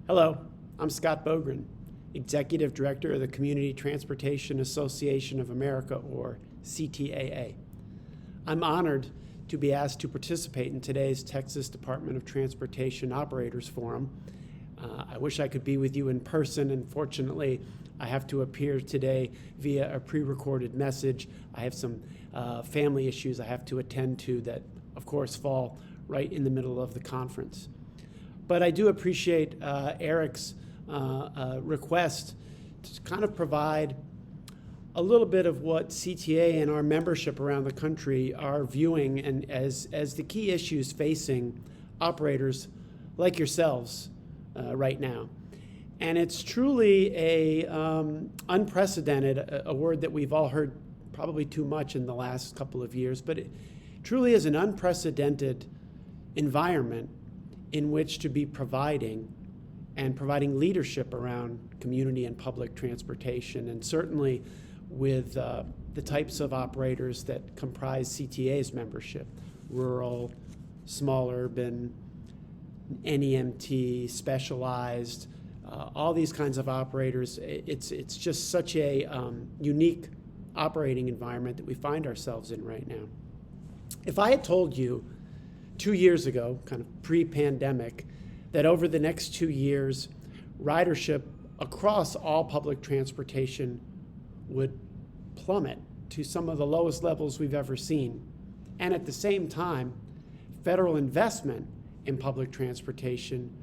Hello, I'm Scott Bogren, Executive Director of the Community Transportation Association of America, or CTAA. I'm honored to be asked to participate in today's Texas Department of Transportation Operators Forum. I wish I could be with you in person. Unfortunately, I have to appear today via a pre-recorded message. I have some family issues I have to attend to that, of course, fall right in the middle of the conference. But I do appreciate Eric's request to kind of provide a little bit of what CTA and our membership around the country are viewing and as the key issues facing operators like yourselves right now. And it's truly a unprecedented, a word that we've all heard probably too much in the last couple of years, but it truly is an unprecedented environment in which to be providing leadership around community and public transportation, and certainly with the types of operators that comprise CTA's membership: rural, small urban, NEMT, specialized, all these kinds of operators. It's just such a unique operating environment that we find ourselves in right now. If I had told you 2 years ago, kind of pre-pandemic, that over the next 2 years, ridership across all public transportation would plummet to some of the lowest levels we've ever seen, and at the same time, federal investment in public transportation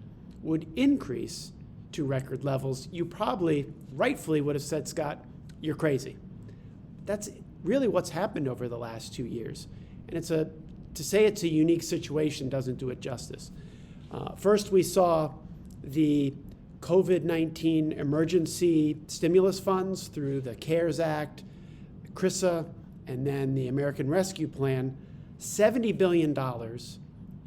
would increase to record levels, you probably rightfully would have said, Scott, you're crazy. That's really what's happened over the last 2 years. And to say it's a unique situation doesn't do it justice. First, we saw the COVID-19 emergency stimulus funds through the CARES Act, CRISA, and then the American Rescue Plan, $70 billion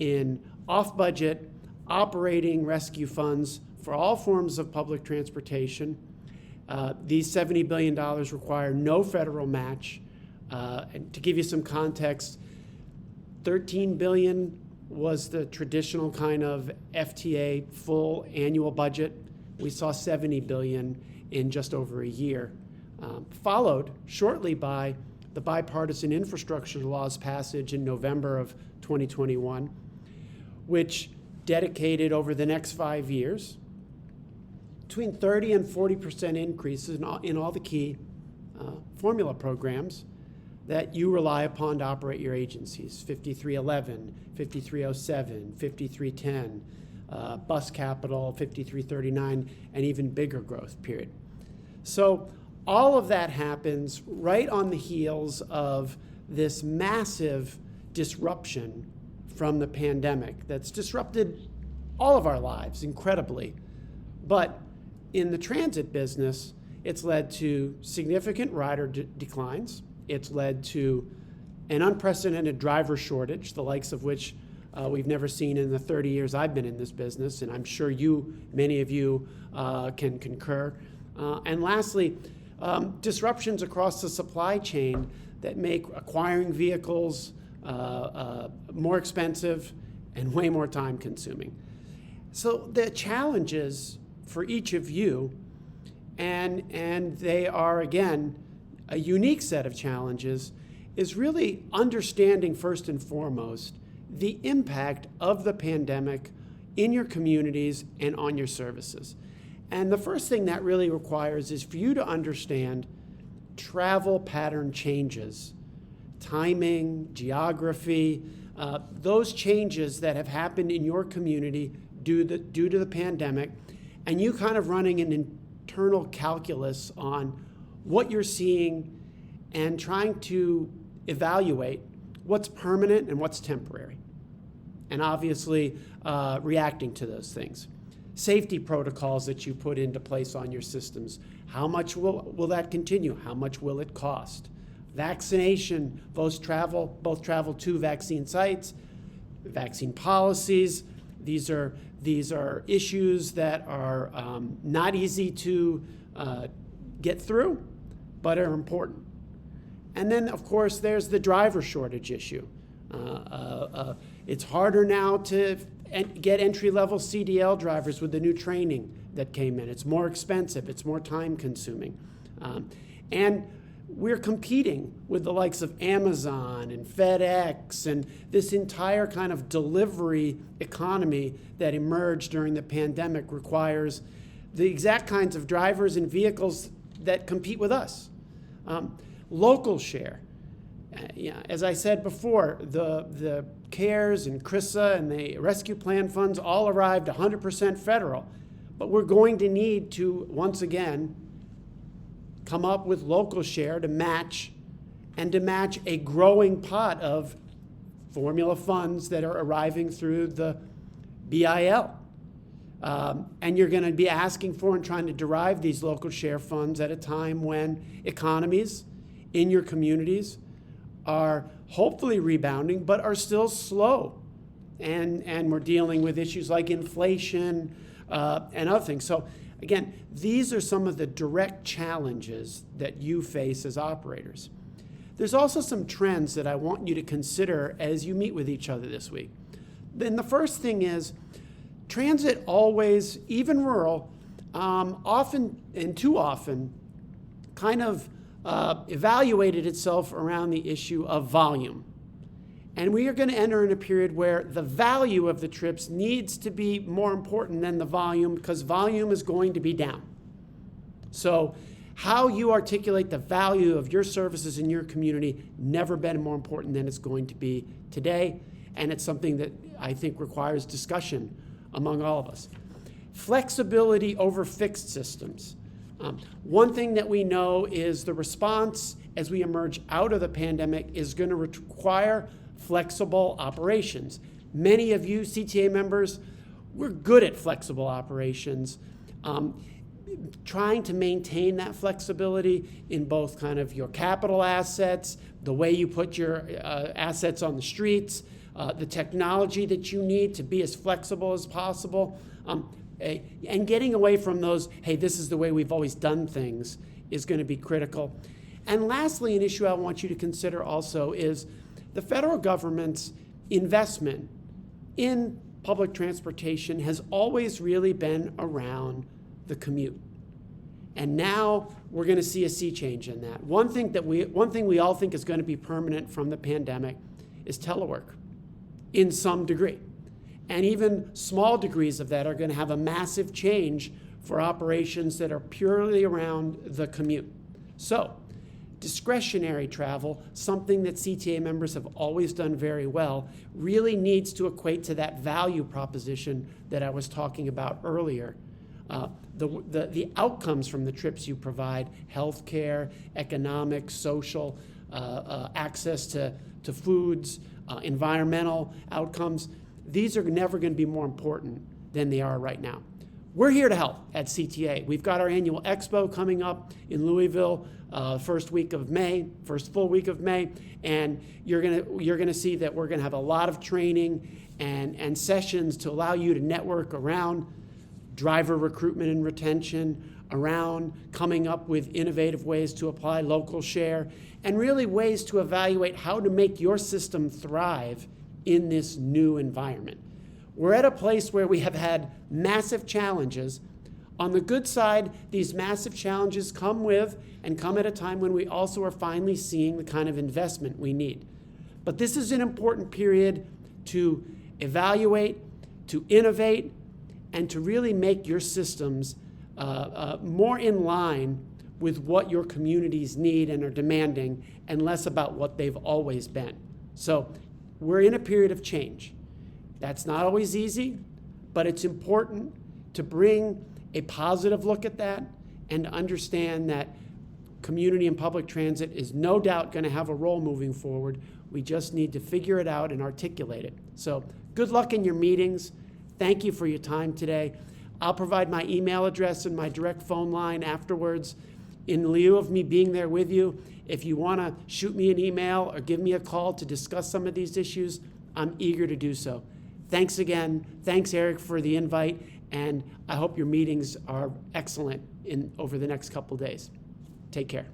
in off-budget operating rescue funds for all forms of public transportation. These $70 billion require no federal match. And to give you some context, $13 billion was the traditional kind of FTA full annual budget. We saw $70 billion in just over a year, followed shortly by the bipartisan infrastructure law's passage in November of 2021, which dedicated over the next 5 years between 30 and 40% increases in all the key formula programs that you rely upon to operate your agencies: 5311, 5307, 5310, bus capital, 5339, and even bigger growth period. So all of that happens right on the heels of this massive disruption from the pandemic that's disrupted all of our lives incredibly. But in the transit business, it's led to significant rider declines. It's led to an unprecedented driver shortage, the likes of which we've never seen in the 30 years I've been in this business, and I'm sure many of you can concur. And lastly, disruptions across the supply chain that make acquiring vehicles more expensive and way more time consuming. So the challenges for each of you, and they are, again, a unique set of challenges, is really understanding first and foremost the impact of the pandemic in your communities and on your services. And the first thing that really requires is for you to understand travel pattern changes, timing, geography, those changes that have happened in your community due to the pandemic, and you kind of running an internal calculus on what you're seeing and trying to evaluate what's permanent and what's temporary, and obviously reacting to those things. Safety protocols that you put into place on your systems, how much will that continue? How much will it cost? Vaccination, both travel to vaccine sites, vaccine policies. These are issues that are not easy to get through, but are important. And then, of course, there's the driver shortage issue. It's harder now to get entry-level CDL drivers with the new training that came in. It's more expensive. It's more time-consuming. And we're competing with the likes of Amazon and FedEx and this entire kind of delivery economy that emerged during the pandemic requires the exact kinds of drivers and vehicles that compete with us. Local share. As I said before, the CARES and CRISA and the Rescue Plan funds all arrived 100% federal. But we're going to need to, once again, come up with local share to match a growing pot of formula funds that are arriving through the BIL. And you're going to be asking for and trying to derive these local share funds at a time when economies in your communities are hopefully rebounding, but are still slow. And we're dealing with issues like inflation and other things. So again, these are some of the direct challenges that you face as operators. There's also some trends that I want you to consider as you meet with each other this week. Then the first thing is, transit always, even rural, often and too often, kind of evaluated itself around the issue of volume. And we are going to enter in a period where the value of the trips needs to be more important than the volume, because volume is going to be down. So how you articulate the value of your services in your community never been more important than it's going to be today. And it's something that I think requires discussion among all of us. Flexibility over fixed systems. One thing that we know is the response as we emerge out of the pandemic is going to require flexible operations. Many of you CTA members, we're good at flexible operations. Trying to maintain that flexibility in both kind of your capital assets, the way you put your assets on the streets, the technology that you need to be as flexible as possible, and getting away from those, hey, this is the way we've always done things, is going to be critical. And lastly, an issue I want you to consider also is the federal government's investment in public transportation has always really been around the commute. And now we're going to see a sea change in that. One thing we all think is going to be permanent from the pandemic is telework in some degree. And even small degrees of that are going to have a massive change for operations that are purely around the commute. So, discretionary travel, something that CTA members have always done very well, really needs to equate to that value proposition that I was talking about earlier. The outcomes from the trips you provide, healthcare, economic, social, access to foods, environmental outcomes, these are never going to be more important than they are right now. We're here to help at CTA. We've got our annual expo coming up in Louisville, first full week of May, and you're gonna see that we're gonna have a lot of training and sessions to allow you to network around driver recruitment and retention, around coming up with innovative ways to apply local share, and really ways to evaluate how to make your system thrive in this new environment. We're at a place where we have had massive challenges. On the good side, these massive challenges come at a time when we also are finally seeing the kind of investment we need. But this is an important period to evaluate, to innovate, and to really make your systems more in line with what your communities need and are demanding, and less about what they've always been. So we're in a period of change. That's not always easy, but it's important to bring a positive look at that and to understand that community and public transit is no doubt going to have a role moving forward. We just need to figure it out and articulate it. So good luck in your meetings. Thank you for your time today. I'll provide my email address and my direct phone line afterwards. In lieu of me being there with you, if you want to shoot me an email or give me a call to discuss some of these issues, I'm eager to do so. Thanks again. Thanks, Eric, for the invite, and I hope your meetings are excellent over the next couple days. Take care.